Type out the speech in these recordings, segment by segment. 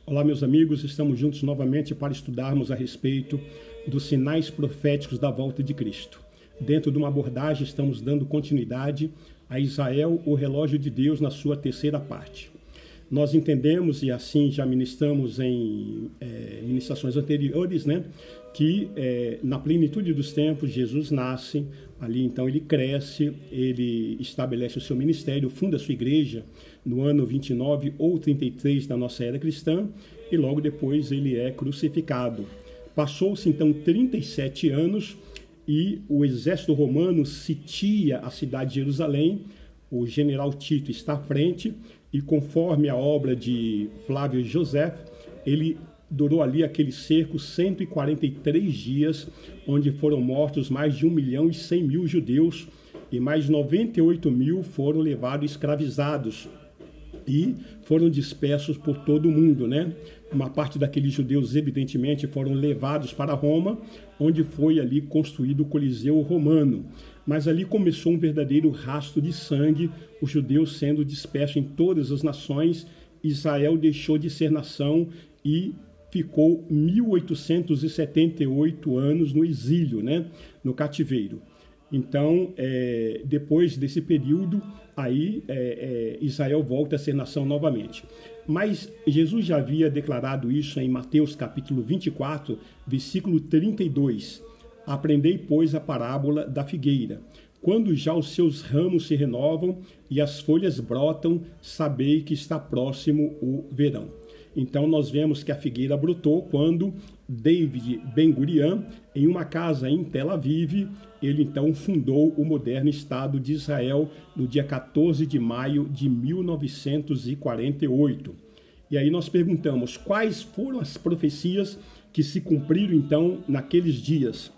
Olá, meus amigos, estamos juntos novamente para estudarmos a respeito dos sinais proféticos da volta de Cristo. Dentro de uma abordagem, estamos dando continuidade a Israel, o relógio de Deus, na sua terceira parte. Nós entendemos, e assim já ministramos em ministrações anteriores, que na plenitude dos tempos, Jesus nasce, ali então ele cresce, ele estabelece o seu ministério, funda a sua igreja no ano 29 ou 33 da nossa era cristã, e logo depois ele é crucificado. Passou-se então 37 anos e o exército romano sitia a cidade de Jerusalém, o general Tito está à frente, e conforme a obra de Flávio José, ele durou ali aquele cerco 143 dias, onde foram mortos mais de 1.100.000 judeus e mais 98.000 foram levados escravizados e foram dispersos por todo o mundo, Uma parte daqueles judeus, evidentemente, foram levados para Roma, onde foi ali construído o Coliseu Romano. Mas ali começou um verdadeiro rastro de sangue, os judeus sendo dispersos em todas as nações. Israel deixou de ser nação e ficou 1878 anos no exílio, no cativeiro. Então, depois desse período, aí Israel volta a ser nação novamente. Mas Jesus já havia declarado isso em Mateus capítulo 24, versículo 32. Aprendei, pois, a parábola da figueira. Quando já os seus ramos se renovam e as folhas brotam, sabei que está próximo o verão. Então, nós vemos que a figueira brotou quando David Ben-Gurion, em uma casa em Tel Aviv, ele então fundou o moderno Estado de Israel no dia 14 de maio de 1948. E aí nós perguntamos, quais foram as profecias que se cumpriram então naqueles dias?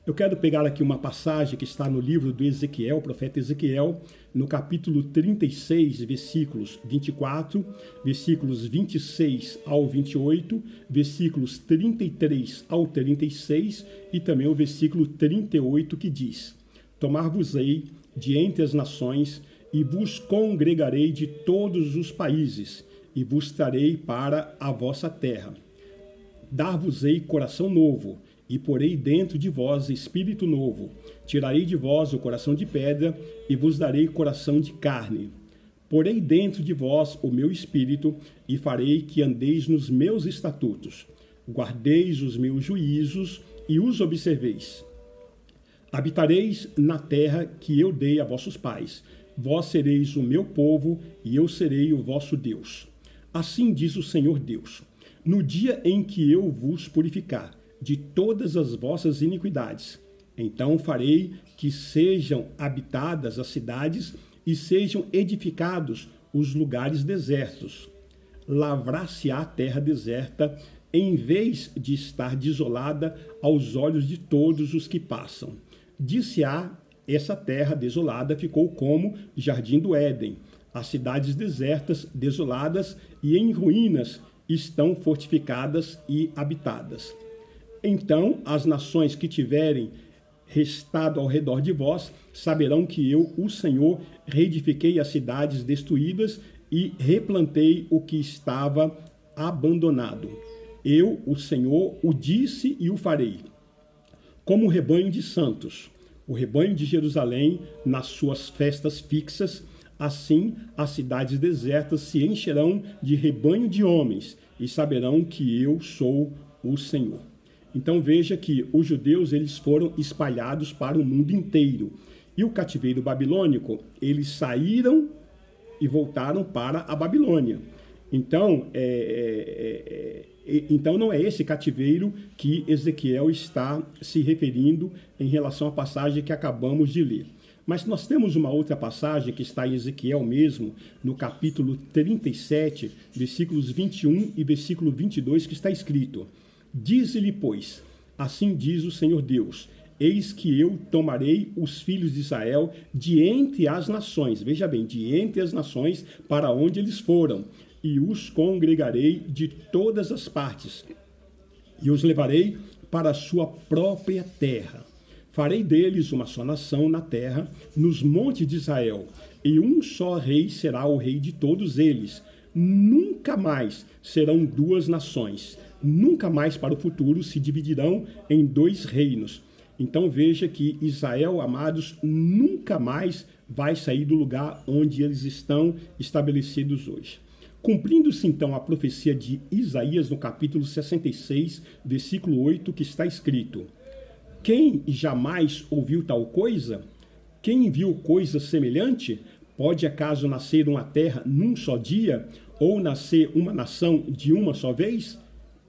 Eu quero pegar aqui uma passagem que está no livro do Ezequiel, o profeta Ezequiel, no capítulo 36, versículos 24, versículos 26 ao 28, versículos 33 ao 36 e também o versículo 38 que diz: Tomar-vos-ei de entre as nações e vos congregarei de todos os países e vos trarei para a vossa terra. Dar-vos-ei coração novo e porei dentro de vós espírito novo. Tirarei de vós o coração de pedra e vos darei coração de carne. Porei dentro de vós o meu espírito e farei que andeis nos meus estatutos. Guardeis os meus juízos e os observeis. Habitareis na terra que eu dei a vossos pais. Vós sereis o meu povo e eu serei o vosso Deus. Assim diz o Senhor Deus: no dia em que eu vos purificar de todas as vossas iniquidades, então farei que sejam habitadas as cidades e sejam edificados os lugares desertos. Lavrar-se-á a terra deserta, em vez de estar desolada aos olhos de todos os que passam. Dir-se-á, essa terra desolada ficou como jardim do Éden. As cidades desertas, desoladas e em ruínas, estão fortificadas e habitadas. Então as nações que tiverem restado ao redor de vós saberão que eu, o Senhor, reedifiquei as cidades destruídas e replantei o que estava abandonado. Eu, o Senhor, o disse e o farei. Como o rebanho de santos, o rebanho de Jerusalém nas suas festas fixas, assim as cidades desertas se encherão de rebanho de homens e saberão que eu sou o Senhor. Então veja que os judeus eles foram espalhados para o mundo inteiro. E o cativeiro babilônico, eles saíram e voltaram para a Babilônia. Então, então não é esse cativeiro que Ezequiel está se referindo em relação à passagem que acabamos de ler. Mas nós temos uma outra passagem que está em Ezequiel mesmo, no capítulo 37, versículos 21 e versículo 22, que está escrito: Dize-lhe, pois, assim diz o Senhor Deus, eis que eu tomarei os filhos de Israel de entre as nações, veja bem, de entre as nações para onde eles foram, e os congregarei de todas as partes, e os levarei para a sua própria terra. Farei deles uma só nação na terra, nos montes de Israel, e um só rei será o rei de todos eles. nunca mais serão duas nações. Nunca mais para o futuro se dividirão em dois reinos. Então veja que Israel, amados, nunca mais vai sair do lugar onde eles estão estabelecidos hoje. Cumprindo-se então a profecia de Isaías no capítulo 66, versículo 8, que está escrito: quem jamais ouviu tal coisa? Quem viu coisa semelhante? Pode acaso nascer uma terra num só dia? Ou nascer uma nação de uma só vez?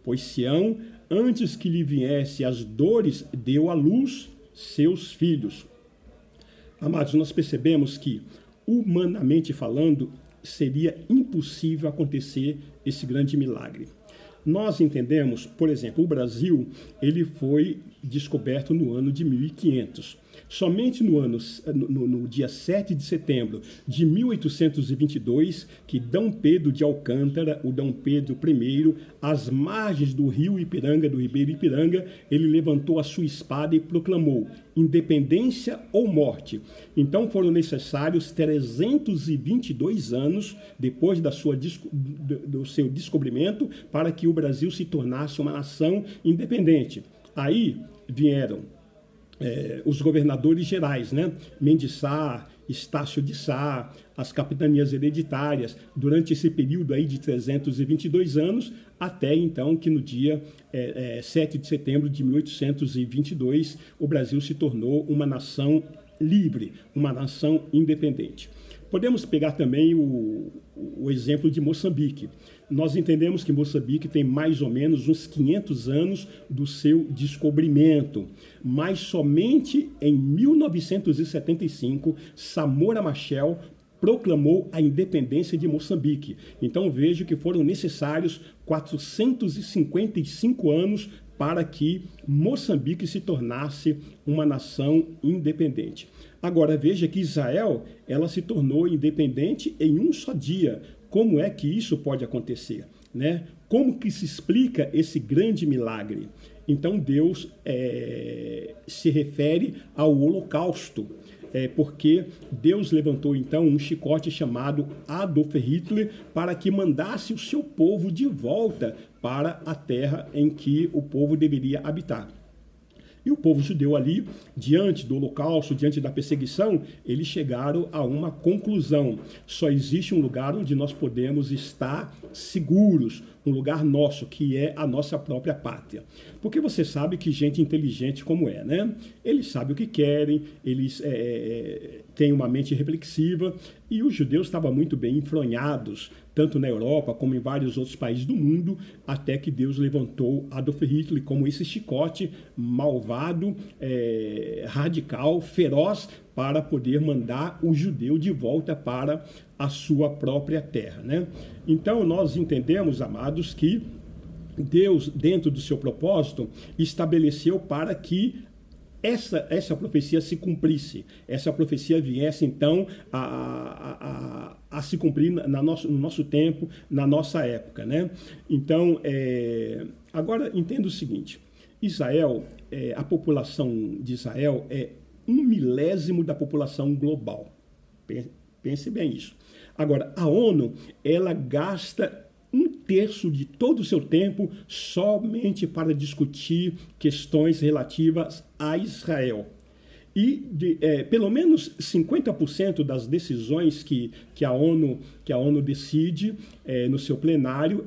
Pois Sião, antes que lhe viesse as dores, deu à luz seus filhos. Amados, nós percebemos que, humanamente falando, seria impossível acontecer esse grande milagre. Nós entendemos, por exemplo, o Brasil, ele foi descoberto no ano de 1500. Somente no dia 7 de setembro de 1822, que D. Pedro de Alcântara, o D. Pedro I, às margens do rio Ipiranga, do Ribeiro Ipiranga, ele levantou a sua espada e proclamou: independência ou morte. Então foram necessários 322 anos depois do seu descobrimento para que o Brasil se tornasse uma nação independente. Aí vieram os governadores gerais, né? Mendes Sá, Estácio de Sá, as capitanias hereditárias, durante esse período aí de 322 anos, até então que no dia 7 de setembro de 1822, o Brasil se tornou uma nação livre, uma nação independente. Podemos pegar também o exemplo de Moçambique. Nós entendemos que Moçambique tem mais ou menos uns 500 anos do seu descobrimento, mas somente em 1975, Samora Machel proclamou a independência de Moçambique. Então vejo que foram necessários 455 anos para que Moçambique se tornasse uma nação independente. Agora veja que Israel, ela se tornou independente em um só dia. Como é que isso pode acontecer, né? Como que se explica esse grande milagre? Então Deus se refere ao Holocausto, porque Deus levantou então um chicote chamado Adolf Hitler para que mandasse o seu povo de volta para a terra em que o povo deveria habitar. E o povo judeu ali, diante do holocausto, diante da perseguição, eles chegaram a uma conclusão: só existe um lugar onde nós podemos estar seguros, um lugar nosso, que é a nossa própria pátria. Porque você sabe que gente inteligente como né? Eles sabem o que querem, eles têm uma mente reflexiva, e os judeus estavam muito bem enfronhados, tanto na Europa como em vários outros países do mundo, até que Deus levantou Adolf Hitler como esse chicote malvado, radical, feroz, para poder mandar o judeu de volta para a sua própria terra, né? Então nós entendemos, amados, que Deus, dentro do seu propósito, estabeleceu para que essa profecia se cumprisse, essa profecia viesse então a se cumprir no nosso tempo, na nossa época, né? Então, agora entenda o seguinte: Israel, a população de Israel é 1/1000 da população global. Pense bem isso. Agora, a ONU, ela gasta 1/3 de todo o seu tempo somente para discutir questões relativas a Israel. E pelo menos 50% das decisões que a ONU decide no seu plenário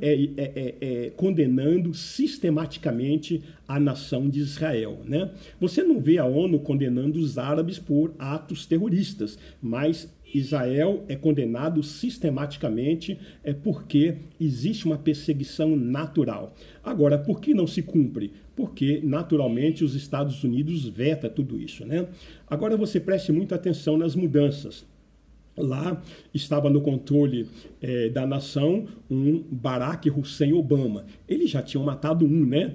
condenando sistematicamente a nação de Israel, né? Você não vê a ONU condenando os árabes por atos terroristas, mas Israel é condenado sistematicamente porque existe uma perseguição natural. Agora, por que não se cumpre? Porque, naturalmente, os Estados Unidos vetam tudo isso, né? Agora, você preste muita atenção nas mudanças. Lá estava no controle da nação um Barack Hussein Obama. Eles já tinham matado né?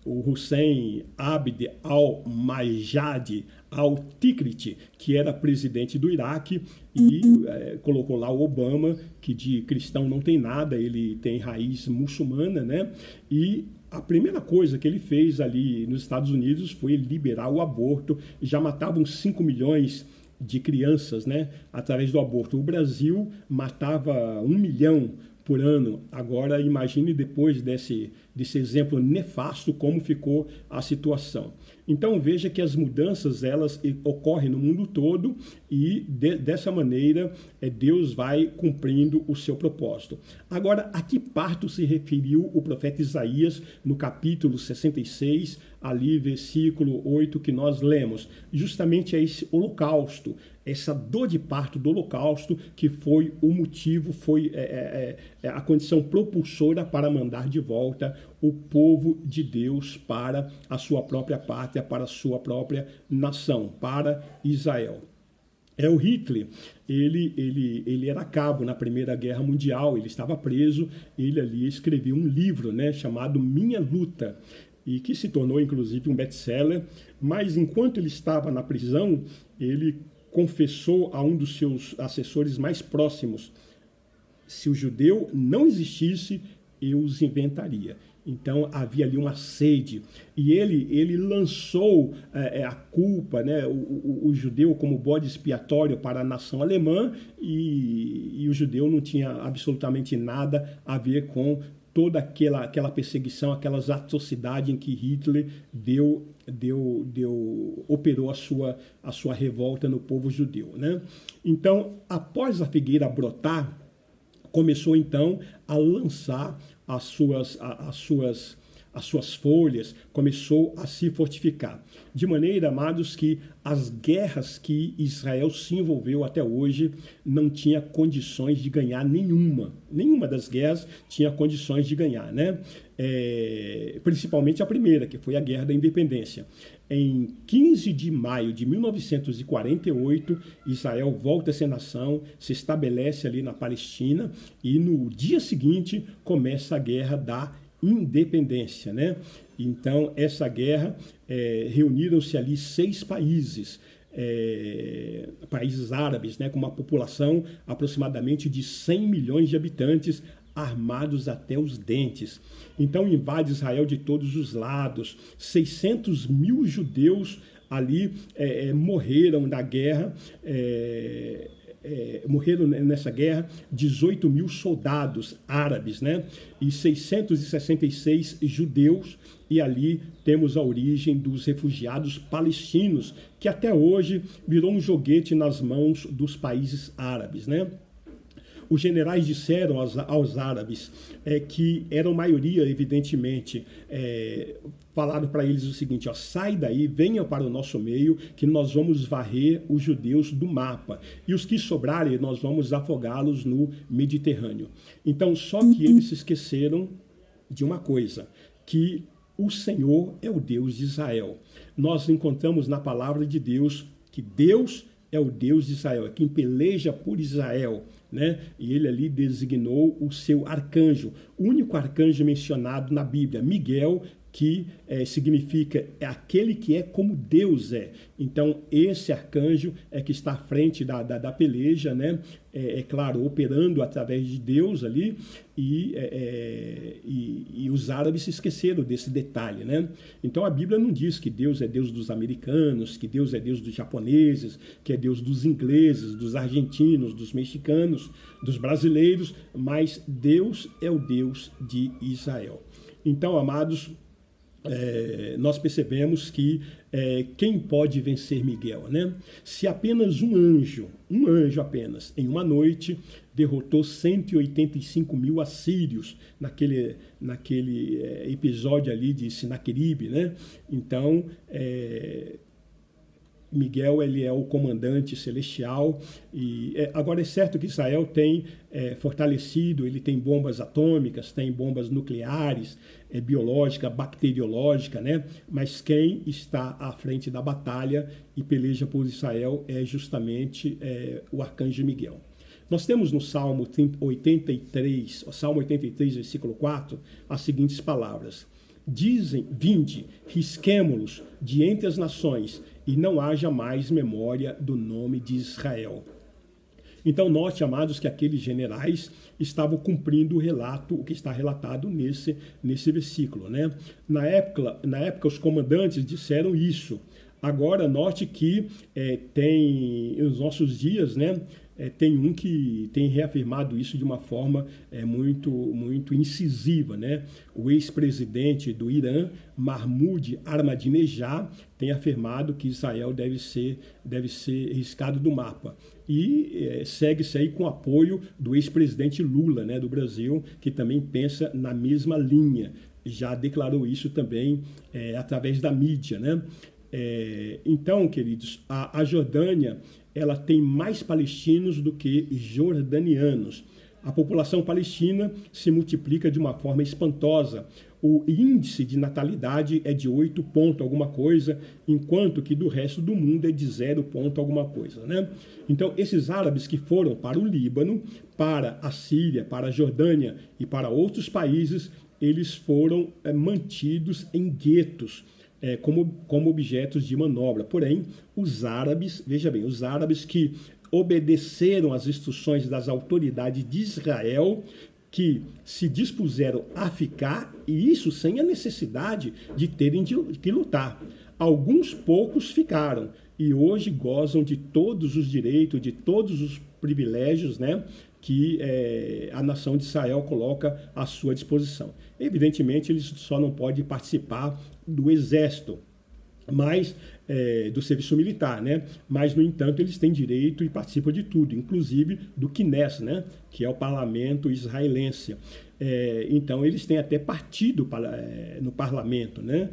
O Hussein Abd al-Majid al-Tikrit, que era presidente do Iraque, e colocou lá o Obama, que de cristão não tem nada, ele tem raiz muçulmana, né? E a primeira coisa que ele fez ali nos Estados Unidos foi liberar o aborto. Já matavam 5 milhões de crianças, né, através do aborto. O Brasil matava 1 milhão por ano. Agora, imagine depois desse exemplo nefasto como ficou a situação. Então, veja que as mudanças, elas ocorrem no mundo todo e, dessa maneira, Deus vai cumprindo o seu propósito. Agora, a que parto se referiu o profeta Isaías no capítulo 66, ali, versículo 8, que nós lemos? Justamente é esse holocausto, essa dor de parto do holocausto que foi o motivo, foi a condição propulsora para mandar de volta o povo de Deus para a sua própria pátria, para a sua própria nação, para Israel. O Hitler, ele era cabo na Primeira Guerra Mundial, ele estava preso, ele ali escreveu um livro, né, chamado Minha Luta, e que se tornou inclusive um best-seller, mas enquanto ele estava na prisão, ele confessou a um dos seus assessores mais próximos: se o judeu não existisse, eu os inventaria. Então havia ali uma sede, e ele lançou a culpa, né, o judeu como bode expiatório para a nação alemã, e o judeu não tinha absolutamente nada a ver com toda aquela perseguição, aquelas atrocidades em que Hitler operou a sua revolta no povo judeu, né? Então, após a figueira brotar, começou então a lançar as suas folhas, começou a se fortificar. De maneira, amados, que as guerras que Israel se envolveu até hoje não tinha condições de ganhar nenhuma. Nenhuma das guerras tinha condições de ganhar, né? Principalmente a primeira, que foi a Guerra da Independência. Em 15 de maio de 1948, Israel volta a ser nação, se estabelece ali na Palestina, e no dia seguinte começa a Guerra da Independência, né? Então, essa guerra, reuniram-se ali 6 países, países árabes, né, com uma população aproximadamente de 100 milhões de habitantes, armados até os dentes. Então, invade Israel de todos os lados. 600 mil judeus ali morreram na guerra, morreram nessa guerra 18 mil soldados árabes, né? E 666 judeus, e ali temos a origem dos refugiados palestinos, que até hoje virou um joguete nas mãos dos países árabes, né? Os generais disseram aos árabes que eram maioria, evidentemente, falaram para eles o seguinte: sai daí, venham para o nosso meio, que nós vamos varrer os judeus do mapa. E os que sobrarem, nós vamos afogá-los no Mediterrâneo. Então, só que eles se esqueceram de uma coisa, que o Senhor é o Deus de Israel. Nós encontramos na palavra de Deus que Deus é o Deus de Israel, é quem peleja por Israel, né? E ele ali designou o seu arcanjo, o único arcanjo mencionado na Bíblia, Miguel, que significa aquele que é como Deus é. Então, esse arcanjo é que está à frente da peleja, né? Claro, operando através de Deus ali, e os árabes se esqueceram desse detalhe, né? Então, a Bíblia não diz que Deus é Deus dos americanos, que Deus é Deus dos japoneses, que é Deus dos ingleses, dos argentinos, dos mexicanos, dos brasileiros, mas Deus é o Deus de Israel. Então, amados, nós percebemos que quem pode vencer Miguel, né? Se apenas um anjo apenas, em uma noite, derrotou 185 mil assírios naquele episódio ali de Sinaqueribe, né? Então, Miguel, ele é o comandante celestial. E agora é certo que Israel tem fortalecido, ele tem bombas atômicas, tem bombas nucleares, biológica, bacteriológica, né? Mas quem está à frente da batalha e peleja por Israel é justamente o arcanjo Miguel. Nós temos no Salmo 83, versículo 4, as seguintes palavras: dizem, vinde, risquemo-los de entre as nações, e não haja mais memória do nome de Israel. Então, note, amados, que aqueles generais estavam cumprindo o que está relatado nesse versículo, né? Na época, os comandantes disseram isso. Agora, note que tem, nos nossos dias, né, tem um que tem reafirmado isso de uma forma muito incisiva, né? O ex-presidente do Irã, Mahmoud Ahmadinejad, tem afirmado que Israel deve ser riscado do mapa. E segue-se aí com o apoio do ex-presidente Lula, né, do Brasil, que também pensa na mesma linha. Já declarou isso também através da mídia, né? Então, queridos, a Jordânia ela tem mais palestinos do que jordanianos. A população palestina se multiplica de uma forma espantosa. O índice de natalidade é de 8 ponto alguma coisa, enquanto que do resto do mundo é de 0 ponto alguma coisa, né? Então, esses árabes que foram para o Líbano, para a Síria, para a Jordânia e para outros países, eles foram mantidos em guetos, como objetos de manobra. Porém, os árabes, veja bem, os árabes que obedeceram às instruções das autoridades de Israel, que se dispuseram a ficar, e isso sem a necessidade de terem que lutar. Alguns poucos ficaram e hoje gozam de todos os direitos, de todos os privilégios, né, que a nação de Israel coloca à sua disposição. Evidentemente, eles só não podem participar do exército, mas do serviço militar, né? Mas, no entanto, eles têm direito e participam de tudo, inclusive do Knesset, né? Que é o parlamento israelense. Então, eles têm até partido no parlamento, né?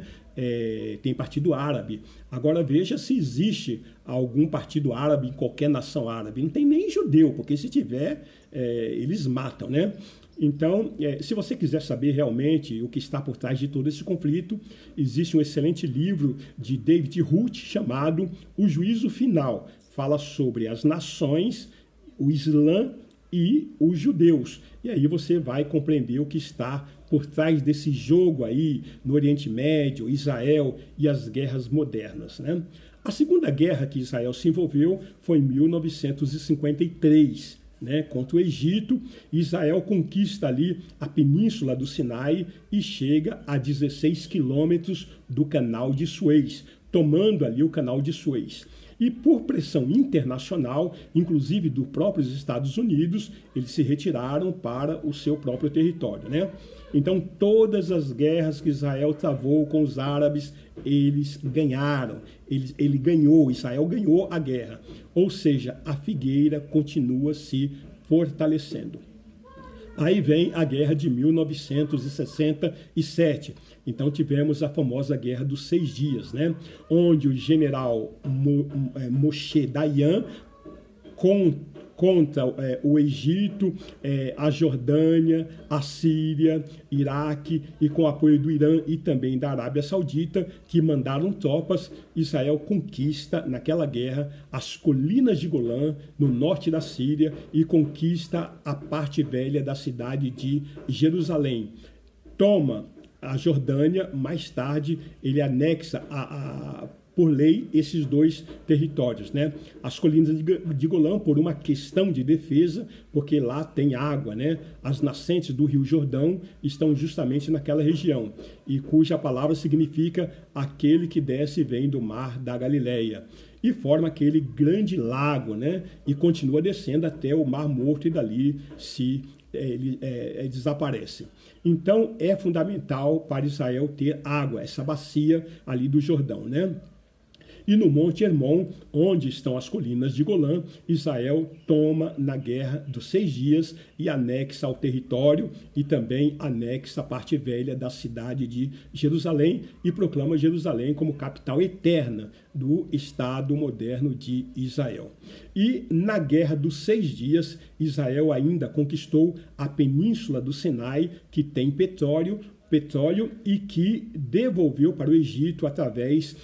Tem partido árabe. Agora, veja se existe algum partido árabe em qualquer nação árabe. Não tem nem judeu, porque se tiver, eles matam, né? Então, se você quiser saber realmente o que está por trás de todo esse conflito, existe um excelente livro de David Roth chamado O Juízo Final. Fala sobre as nações, o Islã e os judeus. E aí você vai compreender o que está por trás desse jogo aí no Oriente Médio, Israel e as guerras modernas, né? A segunda guerra que Israel se envolveu foi em 1953, né, contra o Egito. Israel conquista ali a península do Sinai e chega a 16 quilômetros do canal de Suez, tomando ali o canal de Suez. E por pressão internacional, inclusive dos próprios Estados Unidos, eles se retiraram para o seu próprio território, né? Então, todas as guerras que Israel travou com os árabes, eles ganharam. Israel ganhou a guerra. Ou seja, a figueira continua se fortalecendo. Aí vem a guerra de 1967. Então tivemos a famosa Guerra dos 6 Dias, né? Onde o general Moshe Dayan contra o Egito, a Jordânia, a Síria, Iraque e com apoio do Irã e também da Arábia Saudita, que mandaram tropas, Israel conquista naquela guerra as colinas de Golã, no norte da Síria, e conquista a parte velha da cidade de Jerusalém. Toma a Jordânia, mais tarde ele anexa por lei esses dois territórios, né? As colinas de Golã, por uma questão de defesa, porque lá tem água, né? As nascentes do Rio Jordão estão justamente naquela região, e cuja palavra significa aquele que desce e vem do mar da Galileia, e forma aquele grande lago, né? E continua descendo até o Mar Morto, e dali ele desaparece. Então, é fundamental para Israel ter água, essa bacia ali do Jordão, né? E no Monte Hermon, onde estão as colinas de Golã, Israel toma na Guerra dos 6 Dias e anexa ao território e também anexa a parte velha da cidade de Jerusalém e proclama Jerusalém como capital eterna do Estado moderno de Israel. E na Guerra dos 6 Dias, Israel ainda conquistou a península do Sinai, que tem petróleo e que devolveu para o Egito através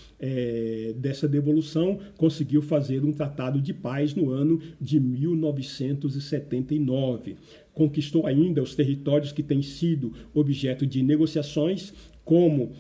dessa devolução, conseguiu fazer um tratado de paz no ano de 1979. Conquistou ainda os territórios que têm sido objeto de negociações, como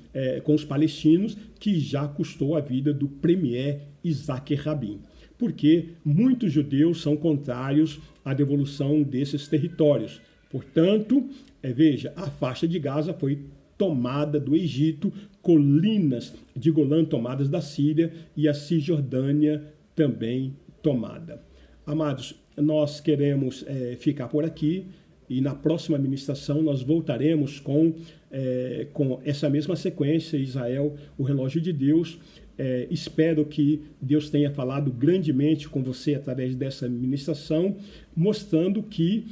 com os palestinos, que já custou a vida do premier Isaac Rabin, porque muitos judeus são contrários à devolução desses territórios. Portanto, veja, a faixa de Gaza foi tomada do Egito, colinas de Golã tomadas da Síria e a Cisjordânia também tomada. Amados, nós queremos ficar por aqui e na próxima ministração nós voltaremos com essa mesma sequência, Israel, o relógio de Deus. Espero que Deus tenha falado grandemente com você através dessa ministração, mostrando que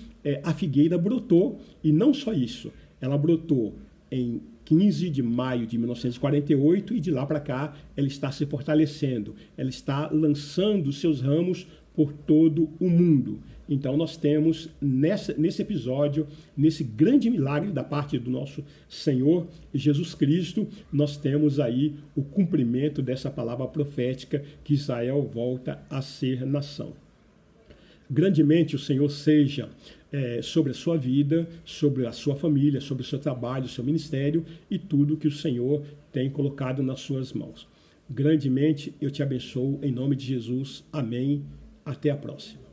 a figueira brotou, e não só isso, ela brotou em 15 de maio de 1948 e de lá para cá ela está se fortalecendo, ela está lançando seus ramos por todo o mundo. Então nós temos nesse episódio, nesse grande milagre da parte do nosso Senhor Jesus Cristo, nós temos aí o cumprimento dessa palavra profética que Israel volta a ser nação. Grandemente o Senhor seja sobre a sua vida, sobre a sua família, sobre o seu trabalho, o seu ministério e tudo que o Senhor tem colocado nas suas mãos. Grandemente eu te abençoo em nome de Jesus. Amém. Até a próxima.